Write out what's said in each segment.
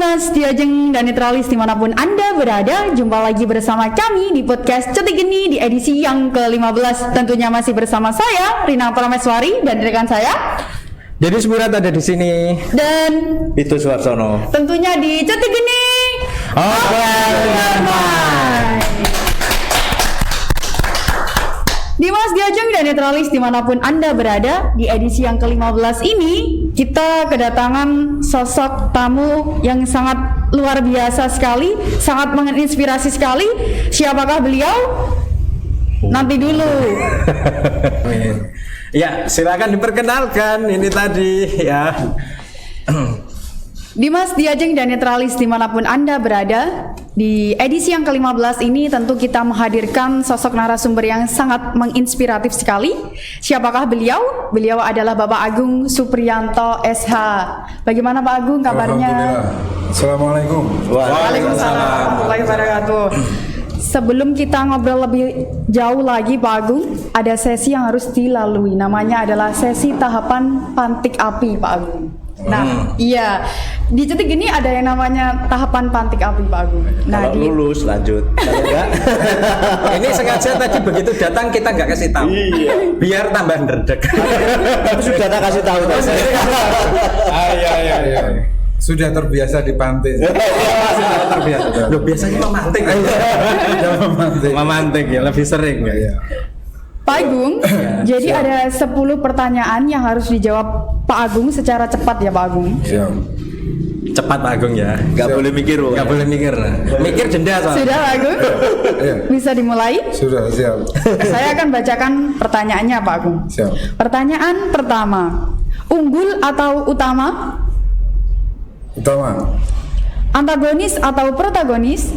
Dimas, Diajeng, dan Netralis dimanapun Anda berada, jumpa lagi bersama kami di podcast Cetik Geni di edisi yang ke-15. Tentunya masih bersama saya, Rina Prameswari, dan rekan saya Jadi Smurat ada di sini. Dan itu Suarsono. Tentunya di Cetik Geni. Dimas, Diajeng, dan Netralis dimanapun Anda berada, di edisi yang ke-15 ini kita kedatangan sosok tamu yang sangat luar biasa sekali, sangat menginspirasi sekali. Siapakah beliau? Nanti dulu. Ya, silakan diperkenalkan. Ini tadi ya. Dimas, Diajeng, dan Netralis dimanapun Anda berada, di edisi yang ke-15 ini tentu kita menghadirkan sosok narasumber yang sangat menginspiratif sekali. Siapakah beliau? Beliau adalah Bapak Agung Supriyanto SH. Bagaimana Pak Agung kabarnya? Alhamdulillah. Assalamualaikum. Waalaikumsalam warahmatullahi wabarakatuh. Sebelum kita ngobrol lebih jauh lagi Pak Agung, ada sesi yang harus dilalui. Namanya adalah sesi tahapan pantik api Pak Agung. Nah, iya, di Cetik Geni ada yang namanya tahapan pantik api Pak Agung. Nah, kalau lulus lanjut, kalau enggak Ini sengaja tadi begitu datang kita nggak kasih tahu. Iya. Biar tambah ndredeg. Tapi sudah tak kasih tahu. Iya. Sudah terbiasa dipantik. terbiasa. Loh, biasanya memantik. Memantik ya, lebih sering ya. Iya. Pak Agung, jadi ada 10 pertanyaan yang harus dijawab Pak Agung secara cepat ya Pak Agung. Siap. Cepat Pak Agung ya. Enggak boleh mikir, Nggak boleh mikir. Mikir denda soalnya. Sudah Pak Agung? Iya. Bisa dimulai? Sudah siap. Saya akan bacakan pertanyaannya Pak Agung. Siap. Pertanyaan pertama, unggul atau utama? Utama. Antagonis atau protagonis?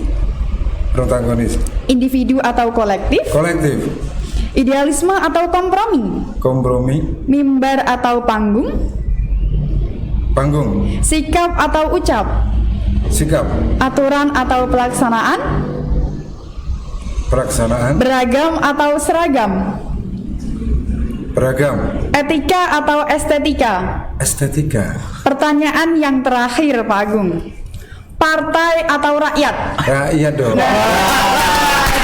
Protagonis. Individu atau kolektif? Kolektif. Idealisme atau kompromi? Kompromi. Mimbar atau panggung? Panggung. Sikap atau ucap? Sikap. Aturan atau pelaksanaan? Pelaksanaan. Beragam atau seragam? Beragam. Etika atau estetika? Estetika. Pertanyaan yang terakhir Pak Agung, partai atau rakyat? Rakyat dong.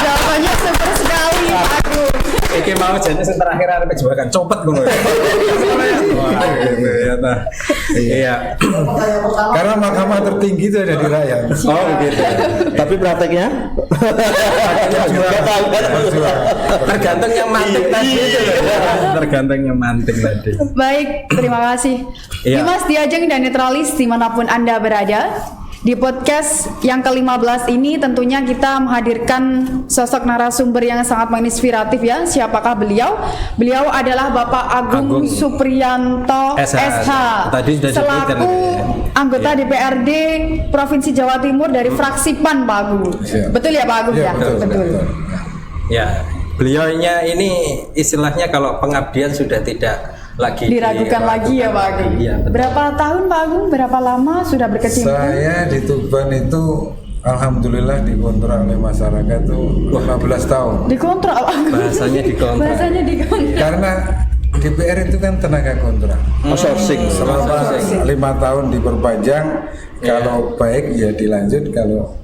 Jawabannya super sekali Pak Agung. Iki mau jadi yang terakhir ada jebakan copet ngono. Iya. Karena mahkamah tertinggi itu ada di rakyat. Oh begitu. Tapi prakteknya Tergantung yang mantik tadi itu loh. Tergantung yang mantik tadi. Baik, terima kasih. Iya. Dimas, Diajeng, dan Netralis dimanapun Anda berada, di podcast yang ke-15 ini tentunya kita menghadirkan sosok narasumber yang sangat menginspiratif ya. Siapakah beliau? Beliau adalah Bapak Agung Supriyanto SH. Tadi sudah selaku disebutkan. anggota DPRD Provinsi Jawa Timur dari fraksi PAN Pak Agung. Siap. Betul ya Pak Agung ya? Iya, betul. Ya, beliaunya ini istilahnya kalau pengabdian sudah tidak lagi Diragukan lagi ya Pak Agung. Iya, betul. Berapa tahun Pak Agung? Berapa lama sudah berkecimpung? Saya di Tuban itu alhamdulillah dikontrak oleh masyarakat itu 15 tahun. Dikontrak Pak Agung. Bahasanya dikontrak. Bahasanya dikontrak. Karena DPR itu kan tenaga kontrak. outsourcing. Selama 5 tahun diperpanjang, kalau baik ya dilanjut, kalau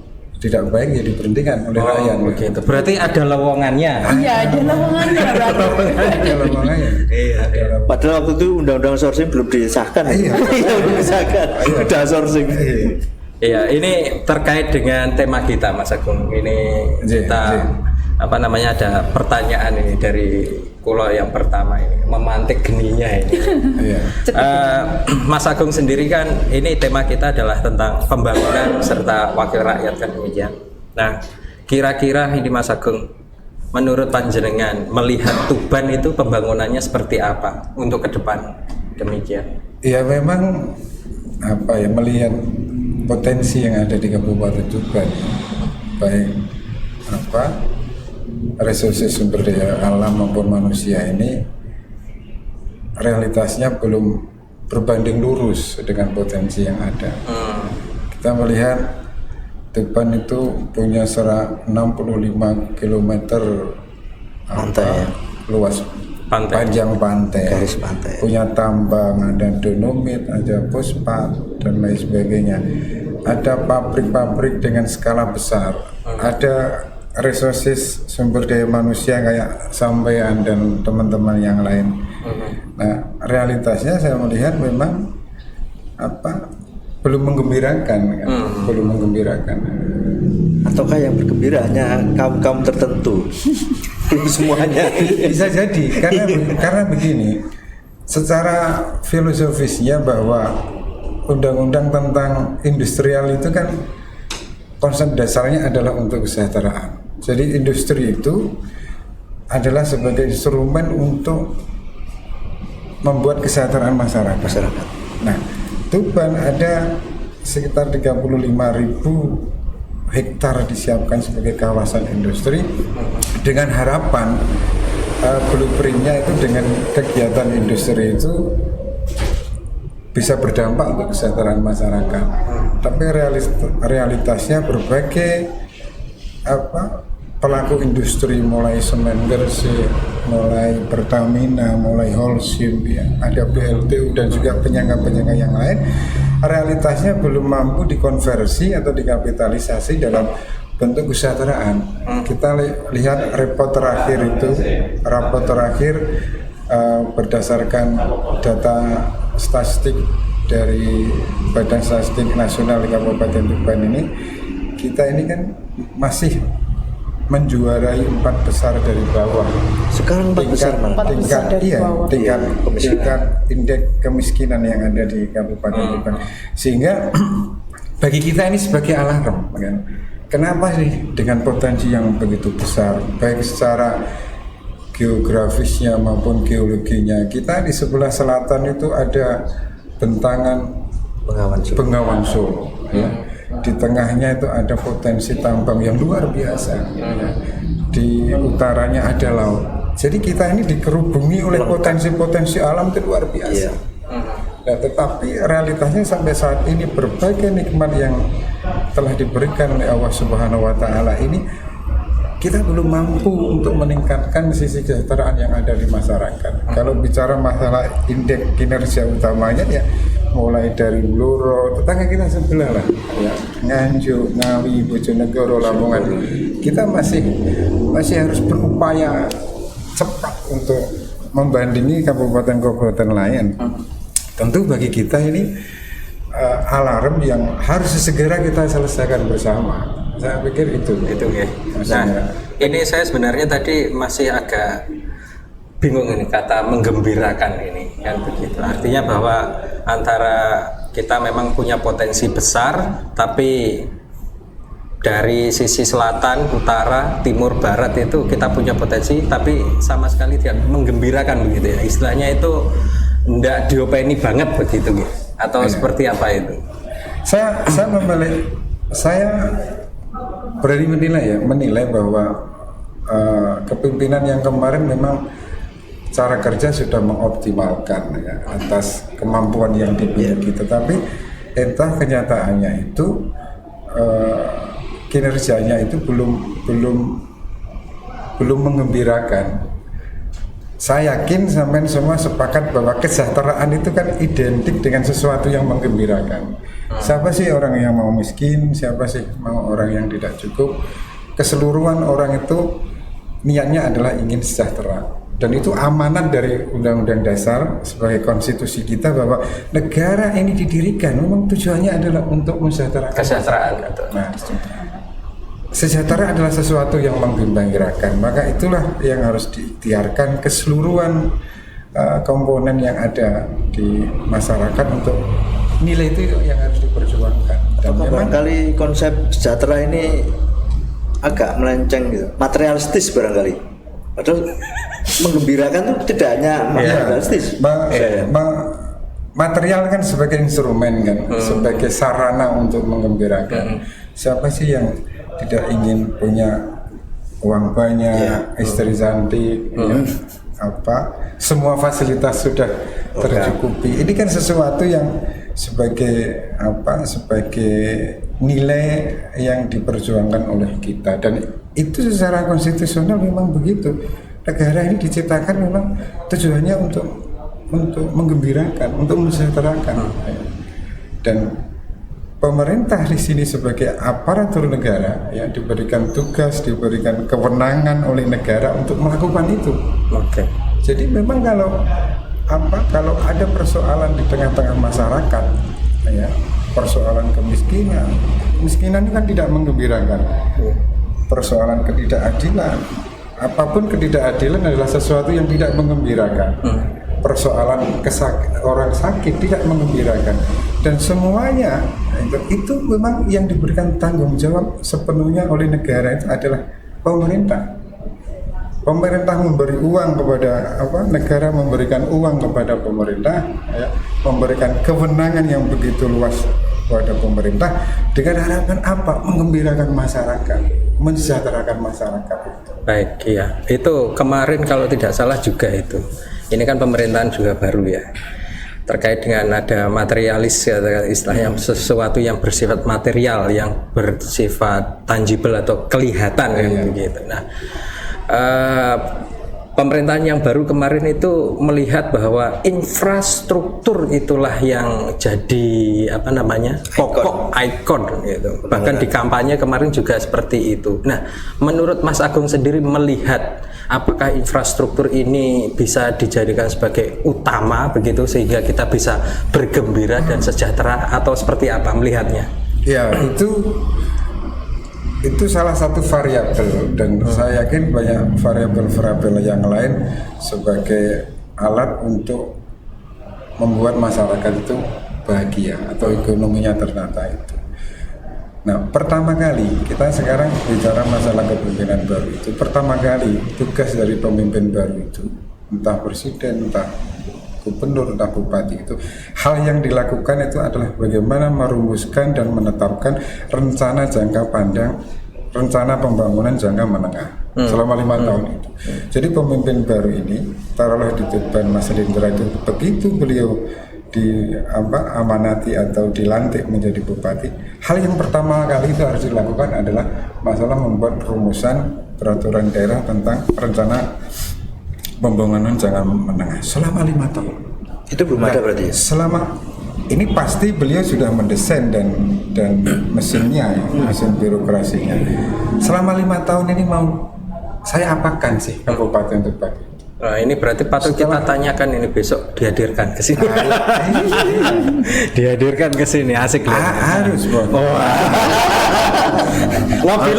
tidak baik ya diberhentikan oleh rakyat. Begitu. Berarti ada lowongannya. Iya, ada lowongannya berarti. Ada lowongannya. Iya. Padahal waktu itu undang-undang outsourcing belum disahkan. Iya. Belum disahkan. Udah outsourcing. Iya, ini terkait dengan tema kita Mas Agung. Ini kita apa namanya ada pertanyaan ini dari kulo yang pertama ini, memantik geninya ini. Iya. Mas Agung sendiri kan ini tema kita adalah tentang pembangunan serta wakil rakyat kan demikian. Nah, kira-kira ini Mas Agung menurut panjenengan melihat Tuban itu pembangunannya seperti apa untuk ke depan demikian? Ya memang apa ya, melihat potensi yang ada di Kabupaten Tuban, baik apa resursi sumber daya alam maupun manusia ini realitasnya belum berbanding lurus dengan potensi yang ada. Kita melihat Tuban itu punya 65 km Pantai. luas Pantai. panjang pantai, Garis pantai. punya tambang, ada dolomit, ada fosfat dan lain sebagainya. ada pabrik-pabrik dengan skala besar, ada resources sumber daya manusia kayak sampean dan teman-teman yang lain. Nah, realitasnya saya melihat memang belum menggembirakan, kan? Belum menggembirakan. Ataukah yang bergembira hanya kaum tertentu? Belum semuanya. Bisa jadi karena begini, secara filosofisnya bahwa undang-undang tentang industrial itu kan konsep dasarnya adalah untuk kesejahteraan. Jadi industri itu adalah sebagai instrumen untuk membuat kesejahteraan masyarakat. Nah, Tuban ada sekitar 35.000 hektar disiapkan sebagai kawasan industri dengan harapan blueprintnya itu dengan kegiatan industri itu bisa berdampak untuk kesejahteraan masyarakat. Tapi realitasnya berbagai pelaku industri mulai semen Gresik, mulai Pertamina, mulai Holcim, ya, ada PLTU dan juga penyangga-penyangga yang lain, realitasnya belum mampu dikonversi atau dikapitalisasi dalam bentuk kesejahteraan. Kita lihat rapor terakhir berdasarkan data statistik dari Badan Statistik Nasional di Kabupaten Tuban ini, kita ini kan masih menjuarai 4 besar dari bawah. Sekarang 4 besar malah. Tingkat indeks kemiskinan yang ada di Kabupaten Tuban. Sehingga bagi kita ini sebagai alarm, kan? Kenapa sih dengan potensi yang begitu besar, baik secara geografisnya maupun geologinya, kita di sebelah selatan itu ada bentangan Bengawan Solo, ya. Di tengahnya itu ada potensi tambang yang luar biasa, ya. Di utaranya ada laut. Jadi kita ini dikerubungi oleh potensi-potensi alam itu luar biasa. Nah, tetapi realitasnya sampai saat ini berbagai nikmat yang telah diberikan oleh Allah Subhanahu wa Ta'ala ini, kita belum mampu untuk meningkatkan sisi kesejahteraan yang ada di masyarakat. Kalau bicara masalah indeks kinerja utamanya, ya mulai dari Bluro, tetangga kita sebelah lah, ya, Nganjuk, Ngawi, Bojonegoro, Lamongan, kita masih harus berupaya cepat untuk membandingi kabupaten-kabupaten lain. Tentu bagi kita ini alarm yang harus segera kita selesaikan bersama. Saya pikir itu ya. Nah, ini saya sebenarnya tadi masih agak bingung ini kata menggembirakan ini, kan begitu. Artinya bahwa antara kita memang punya potensi besar, tapi dari sisi selatan, utara, timur, barat itu kita punya potensi, tapi sama sekali tidak menggembirakan begitu ya. Istilahnya itu ndak diopeni banget begitu gitu. Atau seperti apa itu? Saya berani menilai bahwa kepemimpinan yang kemarin memang cara kerja sudah mengoptimalkan, ya, atas kemampuan yang dimiliki, tetapi entah kenyataannya itu kinerjanya itu belum menggembirakan. Saya yakin sampean semua sepakat bahwa kesejahteraan itu kan identik dengan sesuatu yang menggembirakan. Siapa sih orang yang mau miskin? Siapa sih mau orang yang tidak cukup? Keseluruhan orang itu niatnya adalah ingin sejahtera. Dan itu amanat dari Undang-Undang Dasar sebagai konstitusi kita, bahwa negara ini didirikan memang tujuannya adalah untuk mensejahterakan kesejahteraan. Nah, sejahtera adalah sesuatu yang menggembirakan, maka itulah yang harus diikhtiarkan keseluruhan komponen yang ada di masyarakat untuk nilai itu yang harus diperjuangkan. Dan memang barangkali konsep sejahtera ini agak melenceng gitu, materialistis barangkali. Padahal menggembirakan itu tidak hanya materialistis. Material kan sebagai instrumen kan, sebagai sarana untuk menggembirakan. Siapa sih yang tidak ingin punya uang banyak, istri cantik, semua fasilitas sudah tercukupi. Ini kan sesuatu yang sebagai nilai yang diperjuangkan oleh kita, dan itu secara konstitusional memang begitu. Negara ini diciptakan memang tujuannya untuk menggembirakan, untuk mensejahterakan. Dan pemerintah di sini sebagai aparatur negara ya diberikan tugas, diberikan kewenangan oleh negara untuk melakukan itu. Oke. Jadi memang kalau ada persoalan di tengah-tengah masyarakat ya, persoalan kemiskinan ini kan tidak menggembirakan. Persoalan ketidakadilan, apapun ketidakadilan adalah sesuatu yang tidak menggembirakan. Persoalan orang sakit tidak menggembirakan, dan semuanya itu memang yang diberikan tanggung jawab sepenuhnya oleh negara itu adalah pemerintah. Pemerintah memberi uang kepada negara memberikan uang kepada pemerintah ya, memberikan kewenangan yang begitu luas kepada pemerintah dengan harapan apa? Menggembirakan masyarakat, mensejahterakan masyarakat itu. Baik, iya. Itu kemarin kalau tidak salah juga itu. Ini kan pemerintahan juga baru ya. Terkait dengan ada materialis ya, istilahnya sesuatu yang bersifat material, yang bersifat tangible atau kelihatan kan begitu. Nah, pemerintahan yang baru kemarin itu melihat bahwa infrastruktur itulah yang jadi pokok ikon gitu. Bahkan di kampanye kemarin juga seperti itu. Nah, menurut Mas Agung sendiri melihat apakah infrastruktur ini bisa dijadikan sebagai utama begitu sehingga kita bisa bergembira dan sejahtera, atau seperti apa melihatnya? Ya, itu salah satu variabel, dan saya yakin banyak variabel-variabel yang lain sebagai alat untuk membuat masyarakat itu bahagia atau ekonominya ternata itu. Nah, pertama kali kita sekarang bicara masalah kepemimpinan baru itu, pertama kali tugas dari pemimpin baru itu, entah presiden, entah gubernur, entah bupati, itu hal yang dilakukan itu adalah bagaimana merumuskan dan menetapkan rencana jangka panjang, rencana pembangunan jangka menengah selama 5 tahun itu. Jadi pemimpin baru ini, taruhlah di Tuban Mas Lindra itu, begitu beliau amanati atau dilantik menjadi bupati, hal yang pertama kali itu harus dilakukan adalah masalah membuat rumusan peraturan daerah tentang rencana pembangunan jangka menengah selama 5 tahun. Itu belum ada berarti ya? Selama ini pasti beliau sudah mendesain dan mesinnya, mesin birokrasinya. Selama 5 tahun ini mau saya apakan sih Kabupaten Tuban? Nah, ini berarti patut kita tanyakan ini besok dihadirkan ke sini. Dihadirkan ke sini, asik lah. Harus, Bos. Lobby.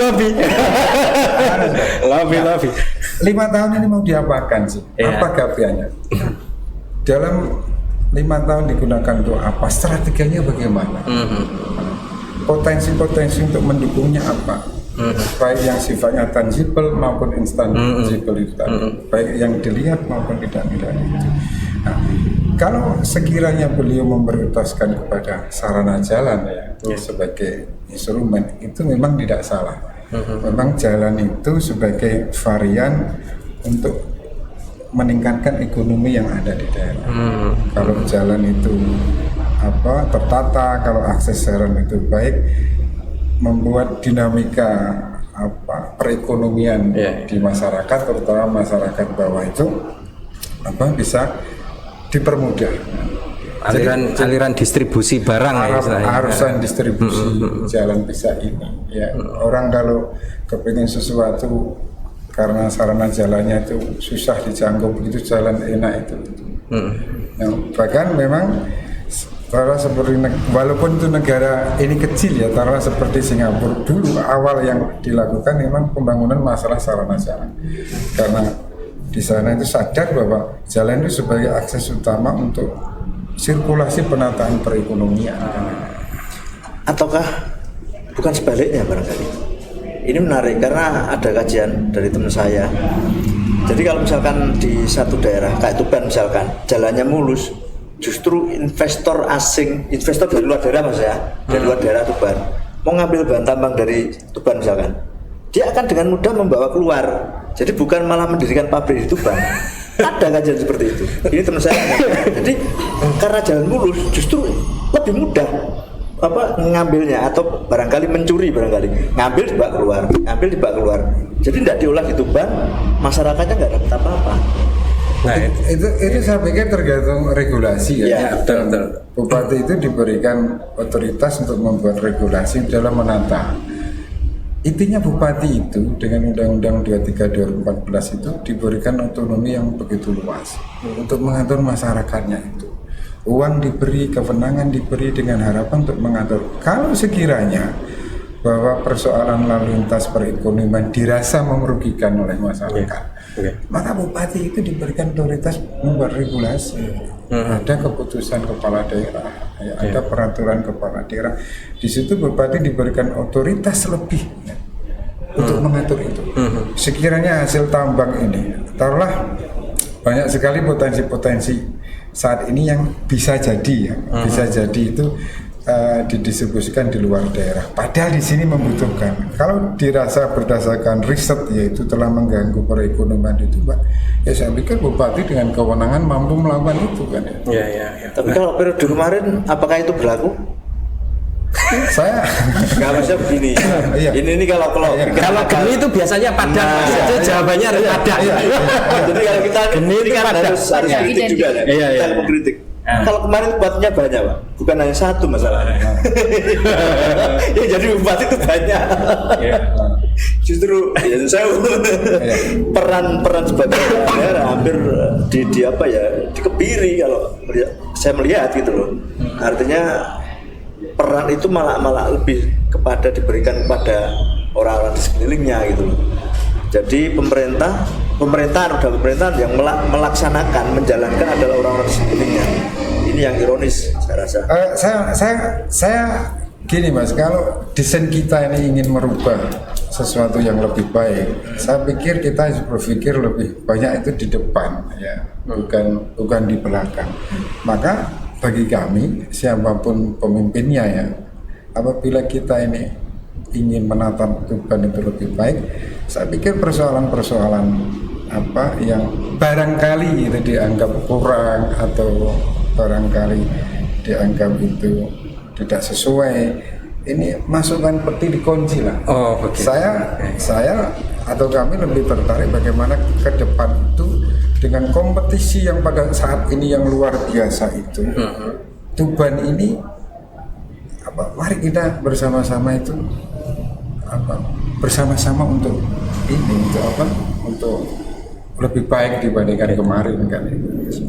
5 tahun ini mau diapakan sih? Apa gapiannya? Dalam 5 tahun digunakan untuk apa? Strateginya bagaimana? Potensi-potensi untuk mendukungnya apa? Baik yang sifatnya tangible maupun intangible itu tadi, baik yang dilihat maupun tidak dilihat itu. Nah, kalau sekiranya beliau memprioritaskan kepada sarana jalan ya sebagai instrumen, itu memang tidak salah. Memang jalan itu sebagai varian untuk meningkatkan ekonomi yang ada di daerah. Kalau jalan itu tertata, kalau akses jalan itu baik, membuat dinamika perekonomian di masyarakat, terutama masyarakat bawah itu bisa dipermudah. Aliran distribusi barang arusan distribusi jalan bisa ini ya. Orang kalau kepingin sesuatu karena sarana jalannya itu susah dijangkau, begitu jalan enak itu. Nah, bahkan memang taruhlah seperti walaupun itu negara ini kecil ya, taruhlah seperti Singapura dulu, awal yang dilakukan memang pembangunan masalah sarana jalan, karena di sana itu sadar bahwa jalan itu sebagai akses utama untuk sirkulasi penataan perekonomian. Ataukah bukan sebaliknya barangkali? Ini menarik karena ada kajian dari teman saya. Jadi kalau misalkan di satu daerah kayak Tuban misalkan jalannya mulus, justru investor asing, investor dari luar daerah mas ya, dari luar daerah Tuban, mau ngambil bahan tambang dari Tuban misalkan, dia akan dengan mudah membawa keluar. Jadi bukan malah mendirikan pabrik di Tuban. Ada kajian seperti itu. Ini teman saya. Jadi karena jalan mulus, justru lebih mudah ngambilnya, atau barangkali mencuri, barangkali ngambil dibawa keluar. Jadi tidak diolah di Tuban, masyarakatnya nggak dapat apa-apa. Nah, Itu saya pikir tergantung regulasi ya. Ya, betul, betul. Bupati itu diberikan otoritas untuk membuat regulasi dalam menata. Intinya bupati itu dengan Undang-Undang 23 2014 itu diberikan otonomi yang begitu luas untuk mengatur masyarakatnya itu. Uang diberi, kewenangan diberi dengan harapan untuk mengatur. Kalau sekiranya bahwa persoalan lalu lintas perekonomian dirasa merugikan oleh masyarakat, maka bupati itu diberikan otoritas membuat regulasi. Ada keputusan kepala daerah, ada peraturan kepala daerah. Di situ bupati diberikan otoritas lebih untuk mengatur itu. Sekiranya hasil tambang ini, taruhlah banyak sekali potensi-potensi saat ini yang bisa jadi bisa jadi itu didistribusikan di luar daerah. Padahal di sini membutuhkan. Kalau dirasa berdasarkan riset yaitu telah mengganggu perekonomian itu, Pak, ya saya pikir bupati dengan kewenangan mampu melakukan itu kan ya. Ya. Tapi kalau periode kemarin, apakah itu berlaku? Saya Kalau saya begini, Iya. ini kalau Geni itu biasanya padang, Nah, Mas. Itu jawabannya harus padang. jadi kalau kita Geni itu kan padang. harus Iya, kritik identik. juga ya. Iya, Kita iya. mengkritik. Ah. Kalau kemarin bupatinya banyak, Pak, bukan hanya satu masalahnya. Ya, jadi bupati itu banyak. Justru ya saya peran sebagai daerah hampir di apa ya, dikebiri kalau saya melihat gitu loh. Artinya peran itu malah lebih kepada diberikan kepada orang-orang di sekelilingnya gitu loh. Jadi pemerintahan yang melaksanakan, menjalankan adalah orang-orang di sekelilingnya. Ini yang ironis saya rasa. saya gini Mas, kalau desain kita ini ingin merubah sesuatu yang lebih baik, saya pikir kita harus berpikir lebih banyak itu di depan ya, bukan di belakang. Maka bagi kami siapapun pemimpinnya ya, apabila kita ini ingin menata Tuban itu lebih baik, saya pikir persoalan-persoalan apa yang barangkali itu dianggap kurang atau barangkali dianggap itu tidak sesuai, ini masukan peti dikunci lah. Oh, oke. Saya atau kami lebih tertarik bagaimana ke depan itu dengan kompetisi yang pada saat ini yang luar biasa itu. Tuban ini mari kita bersama-sama itu bersama-sama untuk lebih baik dibandingkan kemarin kan.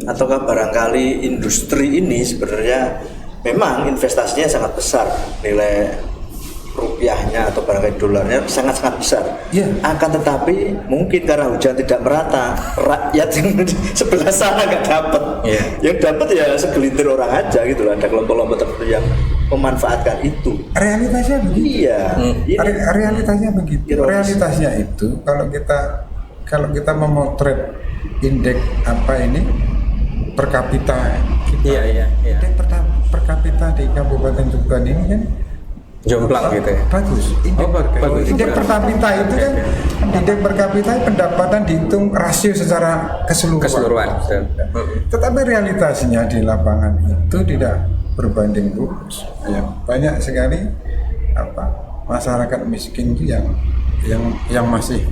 Ataukah barangkali industri ini sebenarnya memang investasinya sangat besar, nilai rupiahnya atau barangkali dolarnya sangat-sangat besar. Iya. Akan tetapi mungkin karena hujan tidak merata, rakyat yang di sebelah sana nggak dapat. Iya. Yang dapat ya segelintir orang aja gitu loh. Ada kelompok-kelompok tertentu yang memanfaatkan itu. Realitasnya begitu. Iya. Ini Realitasnya begitu. Ironis. Realitasnya itu kalau kita memotret indeks per kapita kita. Iya. Indeks per kapita di Kabupaten Tuban ini kan Jomplang gitu ya. bagus. Bagus. Indeks per kapita itu kan indeks per kapita pendapatan dihitung rasio secara keseluruhan. Tetapi realitasnya di lapangan itu tidak berbanding lurus. Ya, banyak sekali masyarakat miskin itu yang masih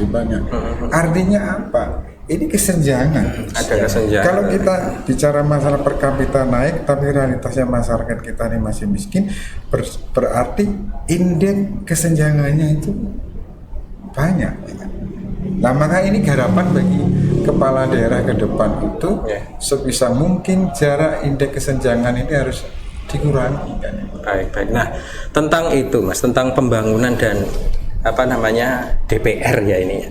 banyak. Artinya apa? Ini kesenjangan. Ada kesenjangan. Kalau kita bicara masalah per kapita naik, tapi realitasnya masyarakat kita ini masih miskin, berarti indeks kesenjangannya itu banyak. Nah, maka ini harapan bagi kepala daerah ke depan itu sebisa mungkin jarak indeks kesenjangan ini harus dikurangi kan. Baik. Nah, tentang itu Mas, tentang pembangunan dan DPR ya ini.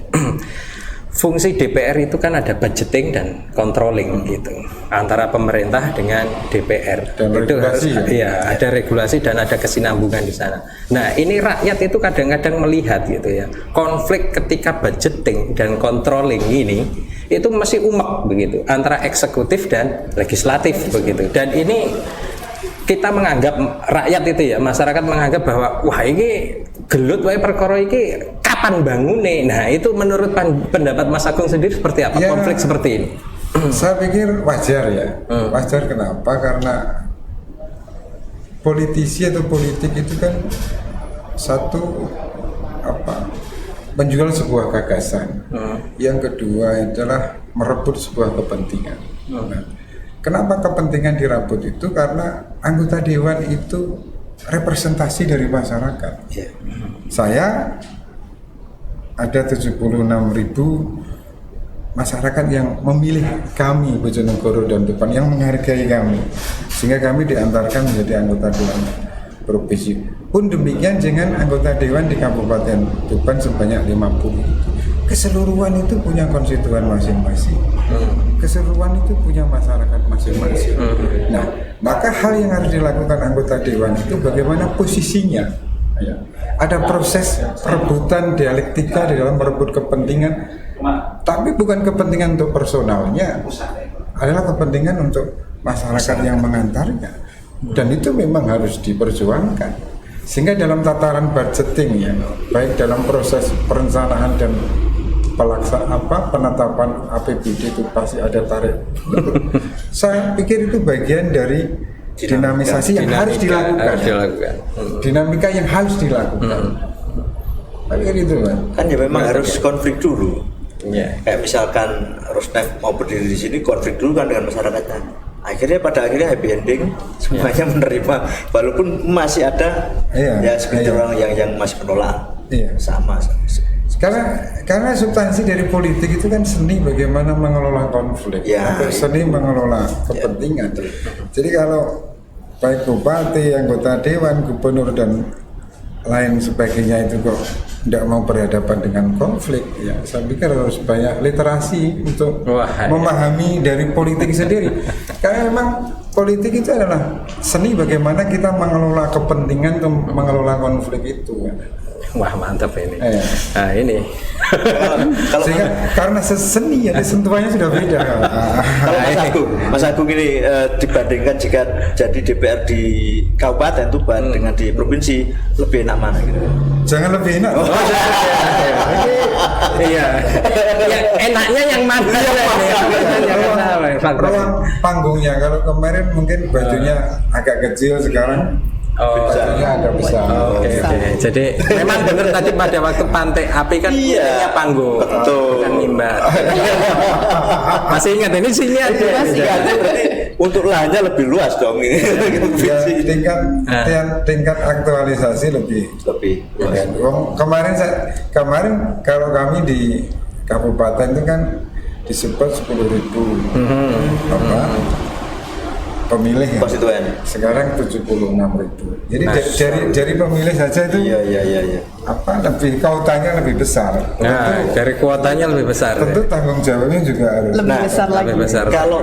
Fungsi DPR itu kan ada budgeting dan controlling gitu antara pemerintah dengan DPR. Dan itu harus regulasi, ada regulasi dan ada kesinambungan di sana. Nah, ini rakyat itu kadang-kadang melihat gitu ya, konflik ketika budgeting dan controlling ini itu masih umek begitu antara eksekutif dan legislatif begitu. Dan ini kita menganggap rakyat itu ya, masyarakat menganggap bahwa wah ini gelut wae perkara iki kapan bangune. Nah, itu menurut pendapat Mas Agung sendiri seperti apa konflik seperti ini? Saya pikir wajar ya. Wajar kenapa? Karena politisi atau politik itu kan satu menjual sebuah gagasan. Yang kedua adalah merebut sebuah kepentingan. Nah, kenapa kepentingan direbut itu? Karena anggota dewan itu representasi dari masyarakat. Saya ada 76.000 masyarakat yang memilih kami Bojonegoro dan Tuban, yang menghargai kami, sehingga kami diantarkan menjadi anggota dewan provinsi. Pun demikian dengan anggota dewan di Kabupaten Tuban sebanyak 50. Keseluruhan itu punya konstituen masing-masing. Keseluruhan itu punya masyarakat masing-masing. Nah, maka hal yang harus dilakukan anggota dewan itu bagaimana posisinya. Ya. Ada proses perebutan dialektika di dalam merebut kepentingan, tapi bukan kepentingan untuk personalnya, adalah kepentingan untuk masyarakat yang mengantarnya. Dan itu memang harus diperjuangkan. Sehingga dalam tataran budgeting ya, baik dalam proses perencanaan dan penetapan APBD itu pasti ada tarik. Saya pikir itu bagian dari dinamisasi yang harus dilakukan. Dinamika yang harus dilakukan. Tapi itu kan ya memang harus konflik dulu. Yeah. Kayak misalkan Rosneft mau berdiri di sini, konflik dulu kan dengan masyarakatnya. Pada akhirnya happy ending, semuanya menerima, walaupun masih ada ya segelintir orang yang masih menolak. Sama. Karena substansi dari politik itu kan seni bagaimana mengelola konflik, seni mengelola kepentingan. Jadi kalau baik bupati, anggota dewan, gubernur dan lain sebagainya itu kok tidak mau berhadapan dengan konflik, ya saya pikir harus banyak literasi untuk memahami dari politik sendiri. Karena memang politik itu adalah seni bagaimana kita mengelola kepentingan atau mengelola konflik itu. Wah, mantap ini. Nah, ini. Sehingga karena seni ya sentuhannya sudah beda. Kalau Mas Agung ini dibandingkan jika jadi DPR di Kabupaten Tuban dengan di provinsi, lebih enak mana gitu? Jangan lebih enak. Iya. Enaknya yang mana? Ruang panggungnya, kalau kemarin mungkin bajunya agak kecil, sekarang bajunya agak besar. Oke. Jadi memang benar tadi pada waktu Pantai Api kan punya panggung, bukan mimbar. Masih ingat ini sini ada. Berarti untuk lahannya lebih luas dong ini. Tingkat aktualisasi lebih. Kemarin kalau kami di kabupaten itu kan disebut 10.000 pemilih konstituen. Sekarang 76.000. Jadi dari pemilih saja itu lebih kuotanya lebih besar. Dari kuotanya lebih besar. Tentu tanggung jawabnya juga harus lebih besar lagi. Lebih besar. Kalau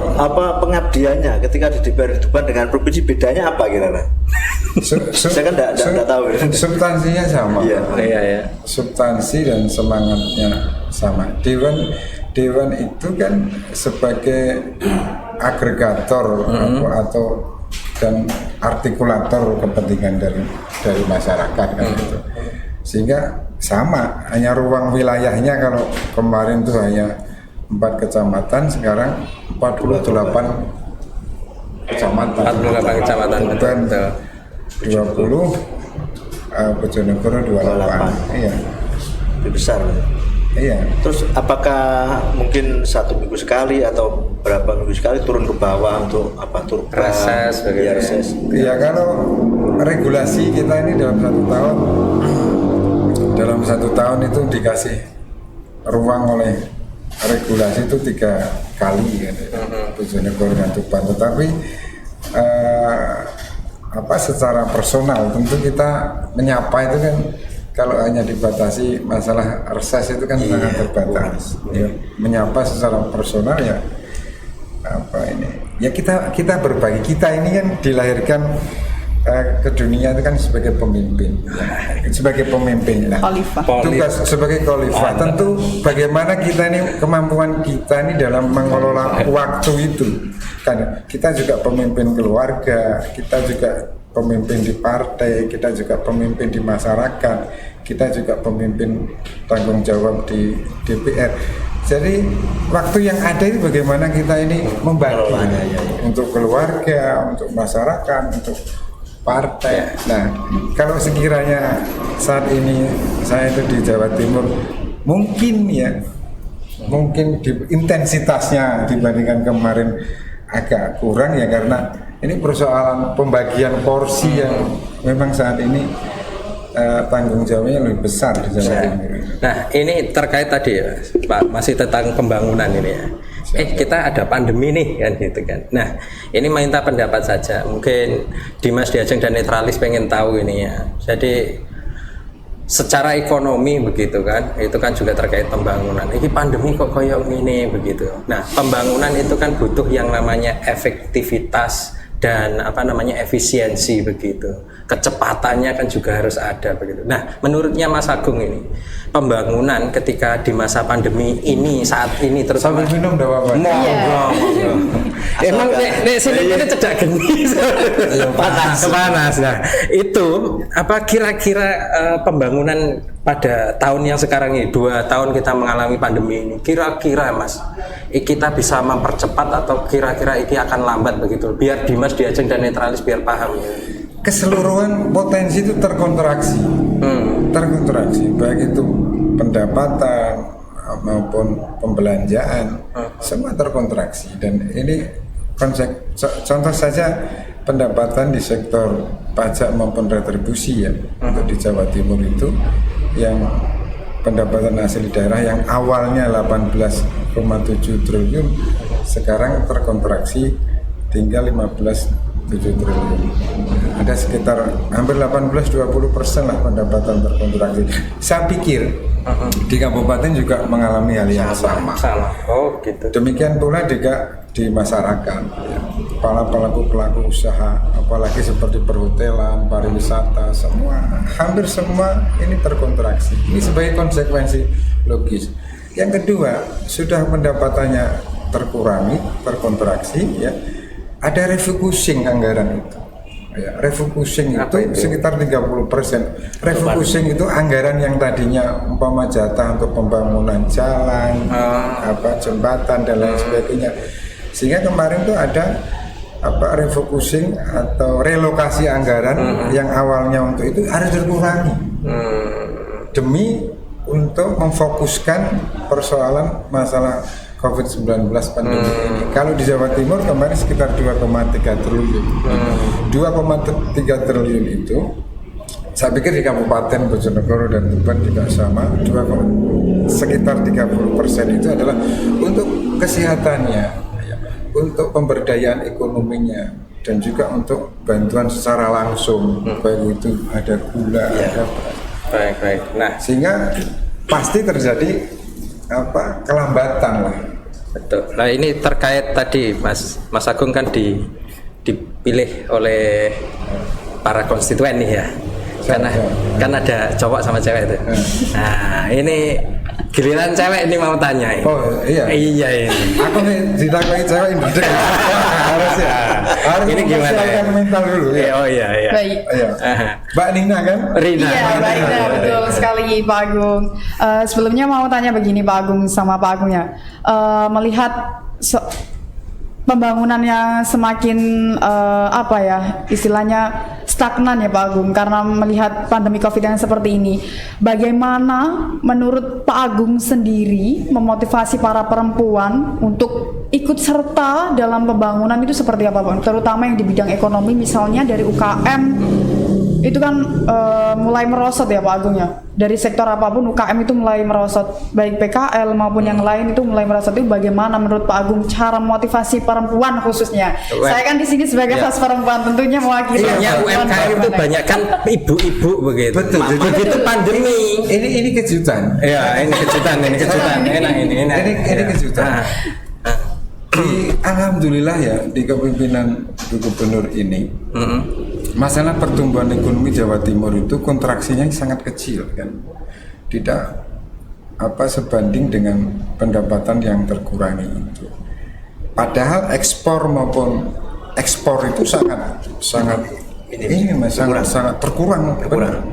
pengabdiannya ketika di DPR Tuban dengan provinsi bedanya apa kira-kira? Saya kan tidak tahu. Substansinya sama. Iya. Substansi dan semangatnya sama. Dewan itu kan sebagai agregator dan artikulator kepentingan dari masyarakat kan gitu. Sehingga sama, hanya ruang wilayahnya kalau kemarin tuh hanya 4 kecamatan, sekarang 48 kecamatan. 48 kecamatan betul. 20 Bojonegoro 28. Iya. Lebih besar. Iya. Terus apakah mungkin 1 minggu sekali atau berapa minggu sekali turun ke bawah untuk reses? Ya kalau regulasi kita ini dalam satu tahun itu dikasih ruang oleh regulasi itu 3 kali kan, Bojonegoro dan Tuban. Tetapi secara personal tentu kita menyapa itu kan. Kalau hanya dibatasi masalah reses itu kan sangat terbatas. Menyapa secara personal kita berbagi. Kita ini kan dilahirkan ke dunia itu kan sebagai pemimpin, sebagai pemimpin. Tugas sebagai khalifah. Tentu bagaimana kita ini, kemampuan kita ini dalam mengelola waktu itu. Kan kita juga pemimpin keluarga, kita juga pemimpin di partai, kita juga pemimpin di masyarakat, kita juga pemimpin tanggung jawab di DPR. Jadi waktu yang ada itu bagaimana kita ini membagi untuk keluarga, untuk masyarakat, untuk partai. Nah, kalau sekiranya saat ini saya itu di Jawa Timur, mungkin intensitasnya dibandingkan kemarin agak kurang ya, karena ini persoalan pembagian porsi yang memang saat ini tanggung jawabnya lebih besar di Jawa Timur. Nah, ini terkait tadi ya, Pak, masih tentang pembangunan ini ya. Kita ada pandemi nih kan gitu kan. Nah, ini minta pendapat saja. Mungkin Dimas Diajeng dan Netralis pengen tahu ini ya. Jadi secara ekonomi begitu kan, itu kan juga terkait pembangunan. Ini pandemi kok koyok ini begitu. Nah, pembangunan itu kan butuh yang namanya efektivitas dan efisiensi begitu. Kecepatannya kan juga harus ada begitu. Nah, menurutnya Mas Agung ini, pembangunan ketika di masa pandemi ini saat ini terus sambil minum dah apa? Emang sini ini cedak geni. Panas. Nah, itu apa kira-kira pembangunan pada tahun yang sekarang ini, 2 tahun kita mengalami pandemi ini, kira-kira Mas, kita bisa mempercepat atau kira-kira ini akan lambat begitu? Biar Dimas Diajeng dan Netralis biar paham. Keseluruhan potensi itu terkontraksi, baik itu pendapatan maupun pembelanjaan, semua terkontraksi. Dan ini contoh saja pendapatan di sektor pajak maupun retribusi ya, untuk di Jawa Timur itu yang pendapatan asli daerah yang awalnya 18,7 triliun sekarang terkontraksi tinggal 15,7 triliun. Ada sekitar hampir 18-20% lah pendapatan terkontraksi. Saya pikir di kabupaten juga mengalami hal yang sama. Oh gitu. Demikian pula juga di masyarakat, ya. Para pelaku usaha, apalagi seperti perhotelan, pariwisata, hampir semua ini terkontraksi. Ini sebagai konsekuensi logis. Yang kedua, sudah pendapatannya terkontraksi, ya. Ada refocusing anggaran itu. Ya, refocusing itu sekitar 30%. Refocusing itu anggaran yang tadinya umpama jatah untuk pembangunan jalan, jembatan dan lain sebagainya. Sehingga kemarin tuh ada refocusing atau relokasi anggaran yang awalnya untuk itu harus dikurangi demi untuk memfokuskan persoalan masalah COVID-19 pandemi ini. Kalau di Jawa Timur kemarin sekitar 2,3 triliun. 2,3 triliun itu saya pikir di Kabupaten Bojonegoro dan Tuban juga sama. Sekitar 30% itu adalah untuk kesehatannya, untuk pemberdayaan ekonominya, dan juga untuk bantuan secara langsung, baik itu ada gula, ada baik. Nah, sehingga pasti terjadi kelambatan lah. Betul. Nah, ini terkait tadi Mas Agung kan dipilih oleh para konstituen nih ya. Karena kan ada cowok sama cewek itu. Nah, ini giliran cewek ini mau tanya. Oh iya. Iya ini. Aku nih ditakoi cewek ini. Harus ini gimana ya? Mental dulu ya. Oh iya. Baik. Iya. Mbak Nina kan? Rina. Iya, baik, betul sekali Pak Agung. Sebelumnya mau tanya begini Pak Agung sama Pak Agung ya. Melihat pembangunan yang semakin istilahnya stagnan ya Pak Agung karena melihat pandemi Covid yang seperti ini. Bagaimana menurut Pak Agung sendiri memotivasi para perempuan untuk ikut serta dalam pembangunan itu seperti apa Pak? Terutama yang di bidang ekonomi, misalnya dari UKM itu kan mulai merosot ya Pak Agung ya. Dari sektor apapun UKM itu mulai merosot, baik PKL maupun yang lain itu mulai merosot. Itu bagaimana menurut Pak Agung cara motivasi perempuan khususnya? Saya kan di sini sebagai khas perempuan, tentunya mewakili. UMKM itu banyak kan ibu-ibu begitu. Betul. Begitu pandemi. Ini kejutan. Ya, ini kejutan. Enak ini kejutan. Alhamdulillah ya di kepemimpinan Gubernur ini. Masalah pertumbuhan ekonomi Jawa Timur itu kontraksinya sangat kecil kan, tidak sebanding dengan pendapatan yang terkurangi itu. Padahal ekspor itu sangat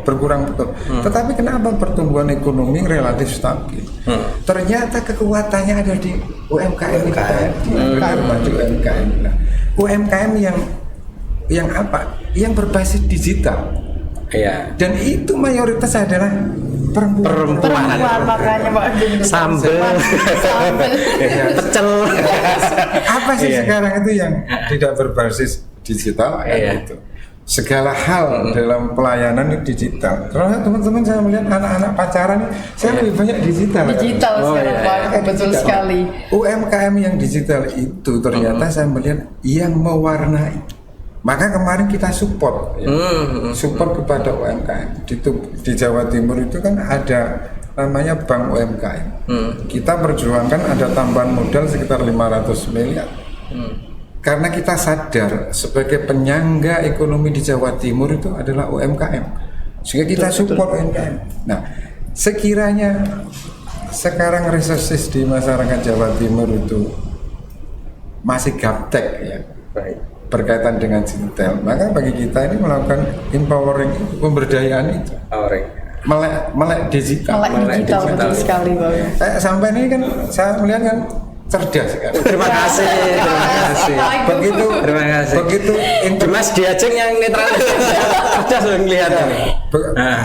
berkurang betul. Tetapi kenapa pertumbuhan ekonomi relatif stabil? Ternyata kekuatannya ada di UMKM. UMKM yang yang apa? Yang berbasis digital. Iya. Dan itu mayoritas adalah perempuan. Perempuan makanya Pak Agung. Sambel. Sambel. Pecel. Apa sih Iya. sekarang itu yang tidak berbasis digital? Iya. Itu. Segala hal dalam pelayanan itu digital. Karena teman-teman saya melihat anak-anak pacaran, saya lebih banyak digital. Digital Oh, sekarang iya. Pak Agung, betul Digital. sekali. UMKM yang digital itu ternyata saya melihat yang mewarnai. Maka kemarin kita support, ya. Support kepada UMKM. Di Jawa Timur itu kan ada namanya Bank UMKM. Kita perjuangkan ada tambahan modal sekitar 500 miliar. Karena kita sadar sebagai penyangga ekonomi di Jawa Timur itu adalah UMKM. Sehingga kita support UMKM. Nah, sekiranya sekarang resources di masyarakat Jawa Timur itu masih gaptek ya, Baik. berkaitan dengan digital, maka bagi kita ini melakukan empowering, pemberdayaan itu, melek digital. Melek digital betul sekali Pak Agung. Sampai ini kan saya melihat kan cerdas kan. Terima kasih. Terima kasih. Begitu, Terima kasih. begitu Mas Diajeng yang netral. Cerdas loh ngelihat ini.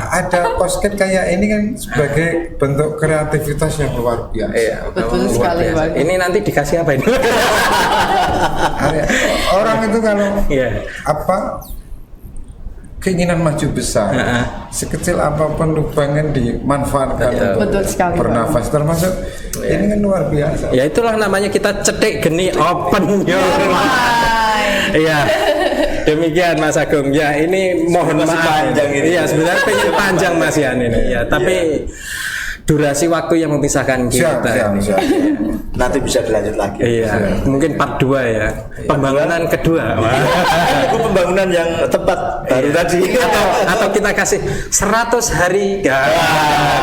ada posket kayak ini kan sebagai bentuk kreativitas yang luar biasa. Iya, Betul luar sekali, biasa. Pak. Ini nanti dikasih apa ini? Orang itu kalau Iya. apa keinginan maju besar, sekecil apapun lubang kan dimanfaatkan Betul. untuk Betul sekali, Pak. bernafas, termasuk ini kan luar biasa. Ya itulah namanya kita cetek geni open your mind. Iya. Demikian Mas Agung. Ya ini mohon Masih maaf. panjang ini. Iya sebenarnya pengen panjang Mas Yan ini. Ya tapi durasi waktu yang memisahkan kita. Siap. Nanti bisa dilanjut lagi. Iya, mungkin part 2 ya. Pembangunan kedua. Wah. Itu pembangunan yang tepat baru Iya. tadi. Atau kita kasih 100 hari ya,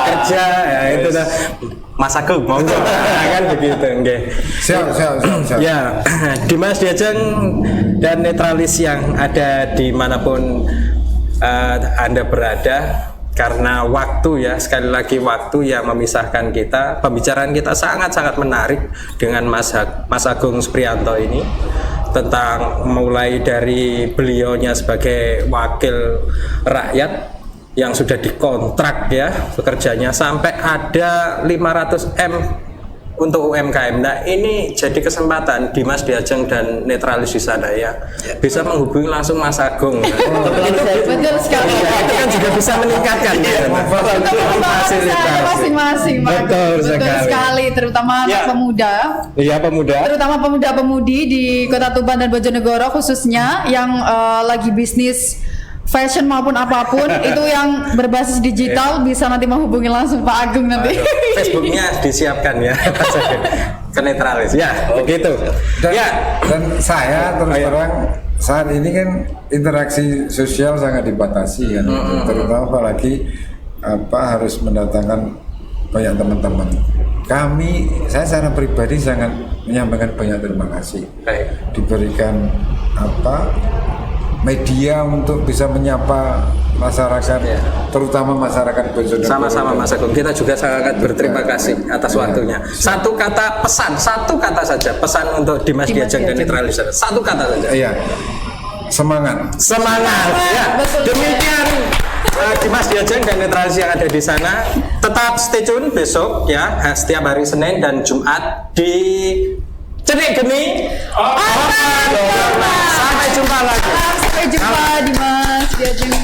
kerja ya itu dah. Mas Agung monggo kan begitu nggih. Siap. Ya, Dimas Diajeng dan netralis yang ada dimanapun Anda berada, karena waktu ya, sekali lagi waktu yang memisahkan kita. Pembicaraan kita sangat-sangat menarik dengan Mas Agung Supriyanto ini, tentang mulai dari beliaunya sebagai wakil rakyat yang sudah dikontrak ya pekerjanya, sampai ada 500M untuk UMKM. Nah ini jadi kesempatan Dimas Diajeng dan netralis di sana ya, bisa menghubungi langsung Mas Agung. Betul sekali. Itu kan juga bisa meningkatkan ya, Saya masing-masing Pak Agung. Betul sekali, terutama anak Ya. pemuda. Iya pemuda. Terutama pemuda-pemudi di Kota Tuban dan Bojonegoro khususnya yang lagi bisnis fashion maupun apapun itu yang berbasis digital bisa nanti menghubungi langsung Pak Agung nanti. Facebooknya disiapkan ya, ke netralis ya, begitu. Dan saya terus terang saat ini kan interaksi sosial sangat dibatasi kan, terutama apalagi harus mendatangkan banyak teman-teman. Saya secara pribadi sangat menyampaikan banyak terima kasih. Baik. Diberikan media untuk bisa menyapa masyarakat, terutama masyarakat Bojonegoro. Sama-sama Mas Agung, kita juga sangat berterima kasih atas waktunya. Satu kata pesan, satu kata saja pesan untuk Dimas Diajeng dan netralis. Satu kata saja. Iya, semangat. Semangat. Ya, Betul. demikian Dimas Diajeng dan netralis yang ada di sana. Tetap stay tune besok ya, setiap hari Senin dan Jumat di Cedik Geni. Sampai jumpa lagi. Sampai jumpa Dimas Diajeng.